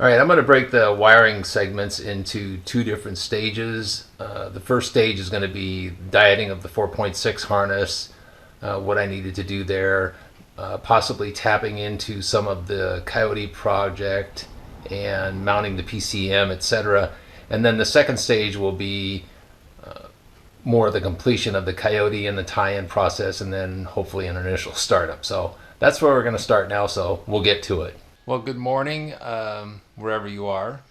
All right, I'm going to break the wiring segments into two different stages. The first stage is going to be dieting of the 4.6 harness, what I needed to do there, possibly tapping into some of the Coyote project and mounting the PCM, etc. And then the second stage will be more of the completion of the Coyote and the tie-in process, and then hopefully an initial startup. So that's where we're going to start now, so we'll get to it. Well, good morning, wherever you are.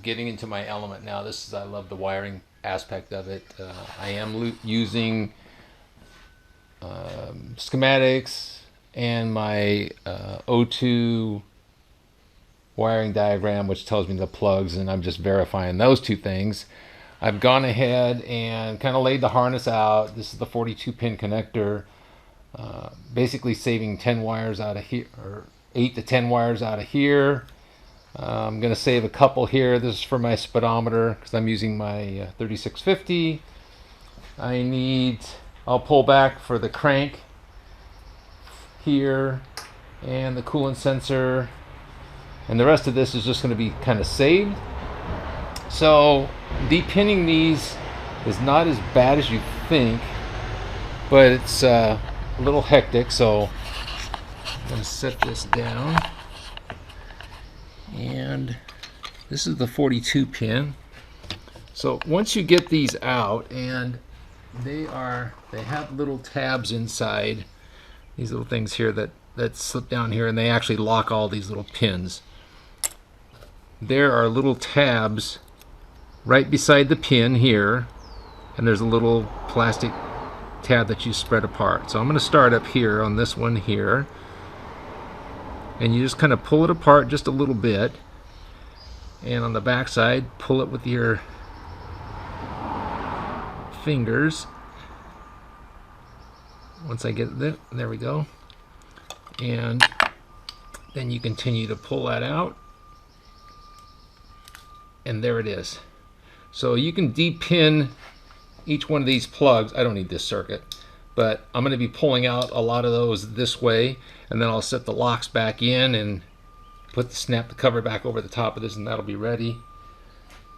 Getting into my element now. I love the wiring aspect of it. I am using schematics and my O2 wiring diagram, which tells me the plugs, and I'm just verifying those two things. I've gone ahead and kind of laid the harness out. This is the 42 pin connector, basically saving 10 wires out of here, or 8 to 10 wires out of here. I'm going to save a couple here. This is for my speedometer because I'm using my 3650. I'll pull back for the crank here and the coolant sensor, and the rest of this is just going to be kind of saved. So depinning these is not as bad as you think, but it's a little hectic. So I'm going to set this down, and this is the 42 pin. So once you get these out, and they have little tabs inside, these little things here that slip down here, and they actually lock all these little pins. There are little tabs right beside the pin here, and there's a little plastic tab that you spread apart. So I'm going to start up here on this one here, and you just kind of pull it apart just a little bit, and on the back side pull it with your fingers. Once I get it, there we go, and then you continue to pull that out, and there it is. So you can depin each one of these plugs. I don't need this circuit, but I'm going to be pulling out a lot of those this way, and then I'll set the locks back in and snap the cover back over the top of this, and that'll be ready.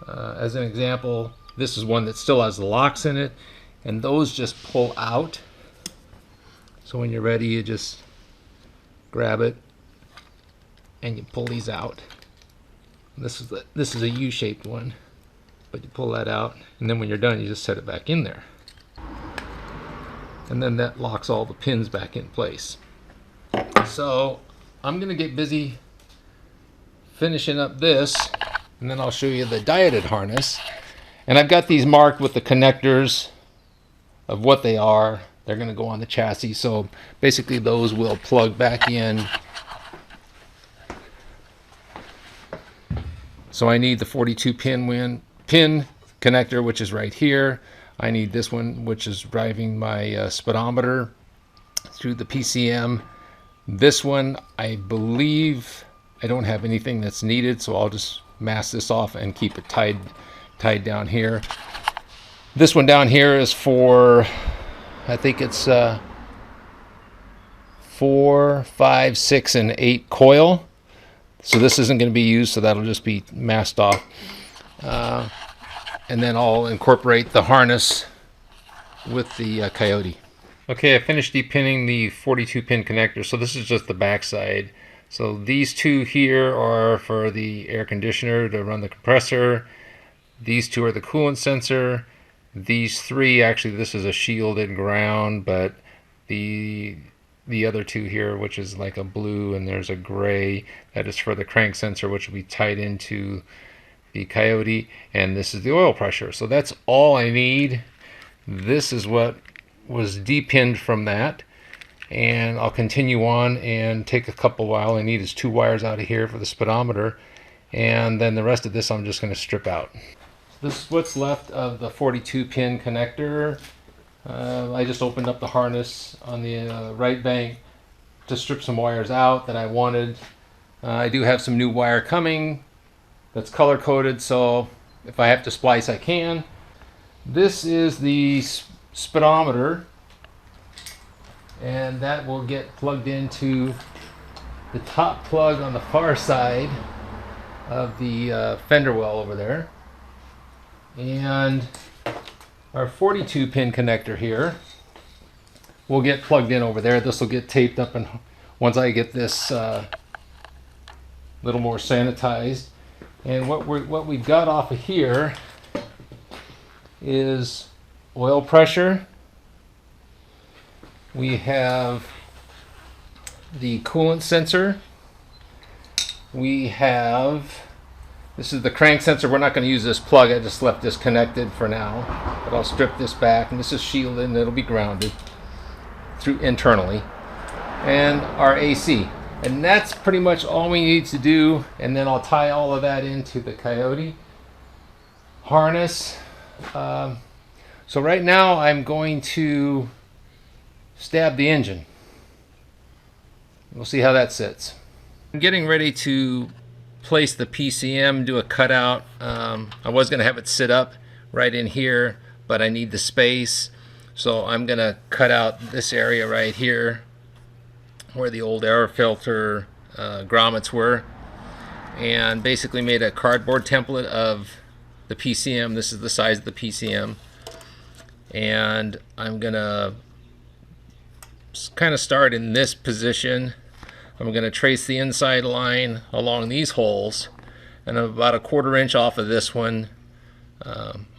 As an example, this is one that still has the locks in it, and those just pull out. So when you're ready, you just grab it and you pull these out. This is a U-shaped one, but you pull that out, and then when you're done, you just set it back in there, and then that locks all the pins back in place. So I'm gonna get busy finishing up this, and then I'll show you the dieted harness. And I've got these marked with the connectors of what they are. They're gonna go on the chassis, so basically those will plug back in. So I need the 42 pin connector, which is right here. I need this one, which is driving my speedometer through the PCM. This one, I believe I don't have anything that's needed, so I'll just mask this off and keep it tied down here. This one down here is for, I think it's 4, 5, 6, and 8 coil. So this isn't going to be used, so that'll just be masked off. And then I'll incorporate the harness with the Coyote. Okay, I finished depinning the 42 pin connector, so this is just the back side. So these two here are for the air conditioner to run the compressor. These two are the coolant sensor. These three, actually this is a shielded ground, but the other two here, which is like a blue and there's a gray, that is for the crank sensor, which will be tied into the Coyote, and this is the oil pressure. So that's all I need. This is what was depinned from that, and I'll continue on and take a couple. All I need is 2 wires out of here for the speedometer, and then the rest of this I'm just going to strip out. This is what's left of the 42 pin connector. I just opened up the harness on the right bank to strip some wires out that I wanted. I do have some new wire coming that's color coded, so if I have to splice I can. This is the speedometer, and that will get plugged into the top plug on the far side of the fender well over there. And our 42 pin connector here will get plugged in over there. This will get taped up, and once I get this little more sanitized. And what we've got off of here is oil pressure. We have the coolant sensor. We have, this is the crank sensor. We're not going to use this plug. I just left this connected for now, but I'll strip this back, and this is shielded and it'll be grounded through internally. And our AC. And that's pretty much all we need to do, and then I'll tie all of that into the Coyote harness. So right now I'm going to stab the engine. We'll see how that sits. I'm getting ready to place the PCM, do a cutout. I was going to have it sit up right in here, but I need the space. So I'm going to cut out this area right here where the old air filter grommets were, and basically made a cardboard template of the PCM. This is the size of the PCM, and I'm gonna kind of start in this position. I'm gonna trace the inside line along these holes, and about a 1/4 inch off of this one.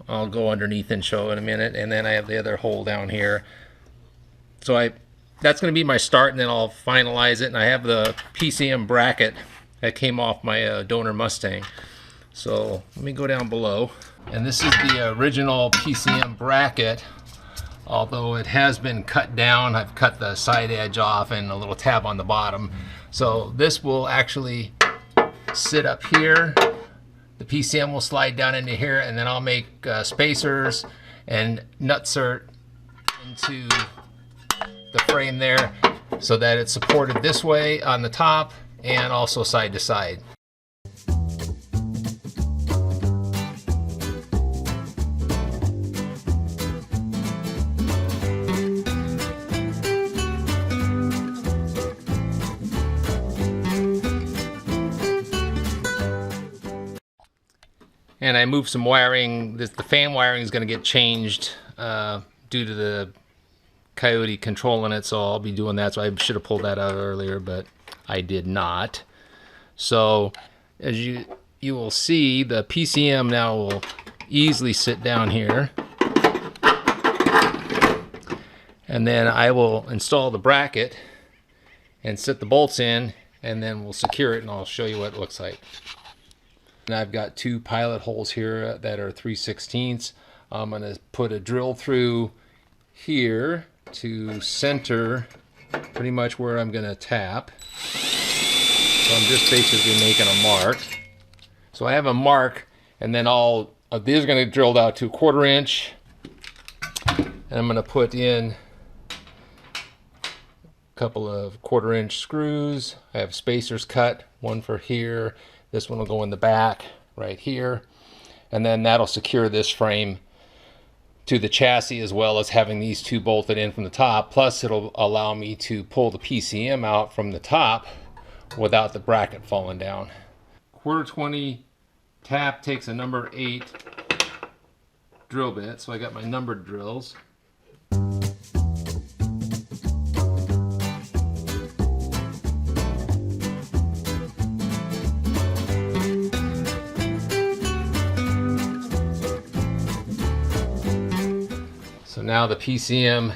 I'll go underneath and show in a minute, and then I have the other hole down here. So that's going to be my start, and then I'll finalize it. And I have the PCM bracket that came off my donor Mustang. So let me go down below. And this is the original PCM bracket, although it has been cut down. I've cut the side edge off and a little tab on the bottom. So this will actually sit up here. The PCM will slide down into here, and then I'll make spacers and nutsert into the frame there so that it's supported this way on the top and also side to side. And I moved some wiring. The fan wiring is going to get changed due to the Coyote controlling it, so I'll be doing that. So I should have pulled that out earlier, but I did not. So as you will see, the PCM now will easily sit down here, and then I will install the bracket and set the bolts in, and then we'll secure it, and I'll show you what it looks like. And I've got 2 pilot holes here that are 3/16. I'm going to put a drill through here to center pretty much where I'm going to tap. So I'm just basically making a mark. So I have a mark, and then all of these are going to drill out to 1/4 inch, and I'm going to put in a couple of 1/4 inch screws. I have spacers cut, one for here. This one will go in the back right here, and then that'll secure this frame to the chassis, as well as having these 2 bolted in from the top. Plus it'll allow me to pull the PCM out from the top without the bracket falling down. 1/4-20 tap takes a number 8 drill bit, so I got my numbered drills. So now the PCM,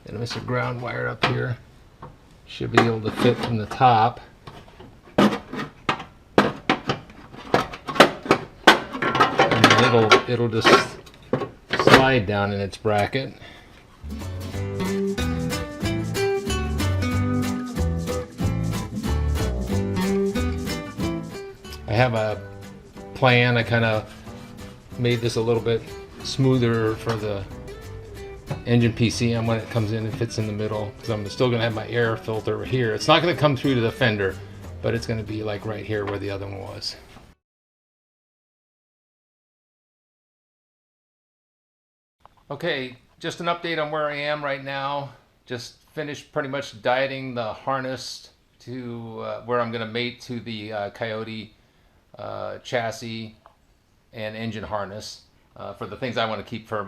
and there's a ground wire up here, should be able to fit from the top. And then it'll just slide down in its bracket. I have a plan. I kind of made this a little bit smoother for the engine PCM when it comes in and fits in the middle, because I'm still going to have my air filter here. It's not going to come through to the fender, but it's going to be like right here where the other one was. Okay, just an update on where I am right now. Just finished pretty much dieting the harness to where I'm going to mate to the Coyote chassis, and engine harness for the things I want to keep for,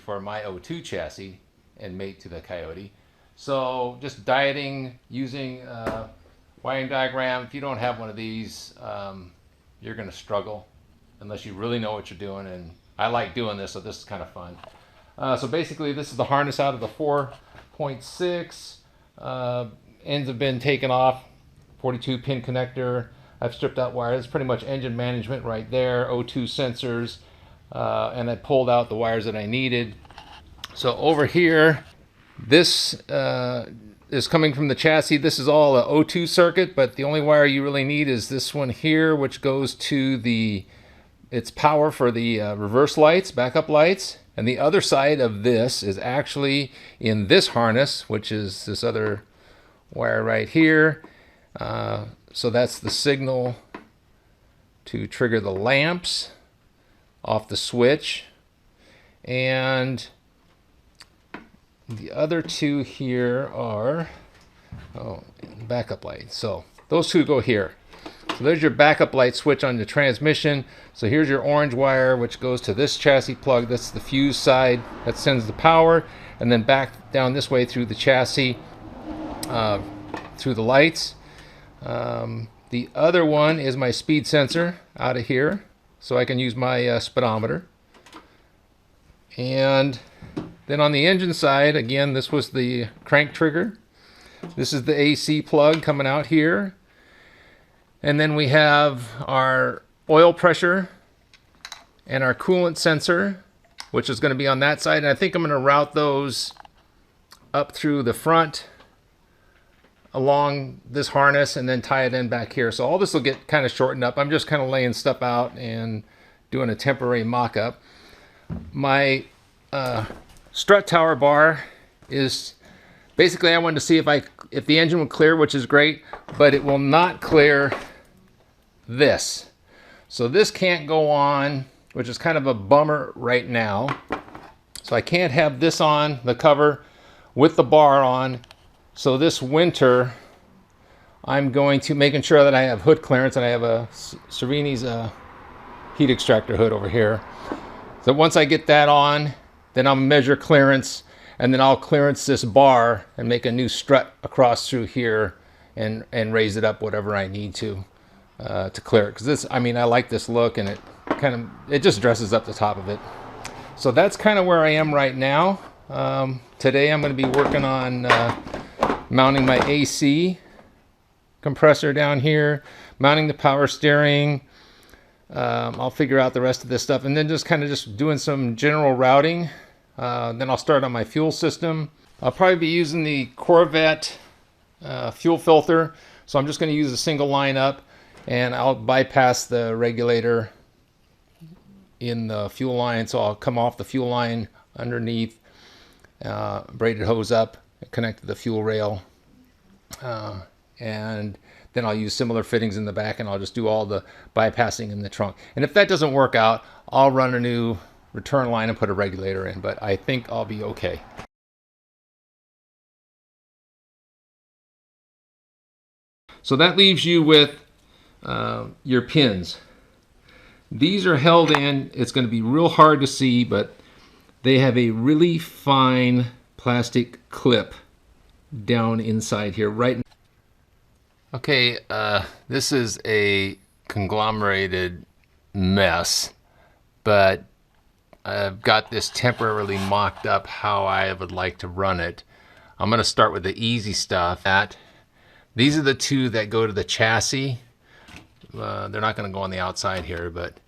for my O2 chassis and mate to the Coyote. So just dieting using wiring diagram. If you don't have one of these, you're going to struggle unless you really know what you're doing. And I like doing this, so this is kind of fun. So basically, this is the harness out of the 4.6. Ends have been taken off. 42 pin connector. I've stripped out wires. It's pretty much engine management right there. O2 sensors. And I pulled out the wires that I needed. So over here, this is coming from the chassis. This is all a O2 circuit, but the only wire you really need is this one here, which goes to its power for the reverse lights, backup lights. And the other side of this is actually in this harness, which is this other wire right here. So that's the signal to trigger the lamps off the switch. And the other two here are backup lights. So those two go here. So there's your backup light switch on the transmission. So here's your orange wire, which goes to this chassis plug. That's the fuse side that sends the power, and then back down this way through the chassis, through the lights. The other one is my speed sensor out of here, so I can use my speedometer. And then on the engine side, again, this was the crank trigger. This is the AC plug coming out here. And then we have our oil pressure and our coolant sensor, which is going to be on that side. And I think I'm going to route those up through the front along this harness and then tie it in back here. So all this will get kind of shortened up. I'm just kind of laying stuff out and doing a temporary mock-up. My strut tower bar is basically, I wanted to see if the engine would clear, which is great, but it will not clear this. So this can't go on, which is kind of a bummer right now. So I can't have this on the cover with the bar on. So this winter, I'm going to making sure that I have hood clearance, and I have a Cervini's heat extractor hood over here. So once I get that on, then I'll measure clearance, and then I'll clearance this bar and make a new strut across through here and raise it up whatever I need to clear it. Because this, I mean, I like this look, and it just dresses up the top of it. So that's kind of where I am right now. Today I'm going to be working on mounting my AC compressor down here, mounting the power steering. I'll figure out the rest of this stuff, and then just kind of just doing some general routing. Then I'll start on my fuel system. I'll probably be using the Corvette fuel filter, so I'm just going to use a single line up, and I'll bypass the regulator in the fuel line. So I'll come off the fuel line underneath, braided hose up, connect to the fuel rail, and then I'll use similar fittings in the back, and I'll just do all the bypassing in the trunk. And if that doesn't work out, I'll run a new return line and put a regulator in, but I think I'll be okay. So that leaves you with your pins. These are held in. It's going to be real hard to see, but they have a really fine plastic clip down inside here, right. Okay, this is a conglomerated mess, but I've got this temporarily mocked up how I would like to run it. I'm going to start with the easy stuff. These are the two that go to the chassis. They're not going to go on the outside here, but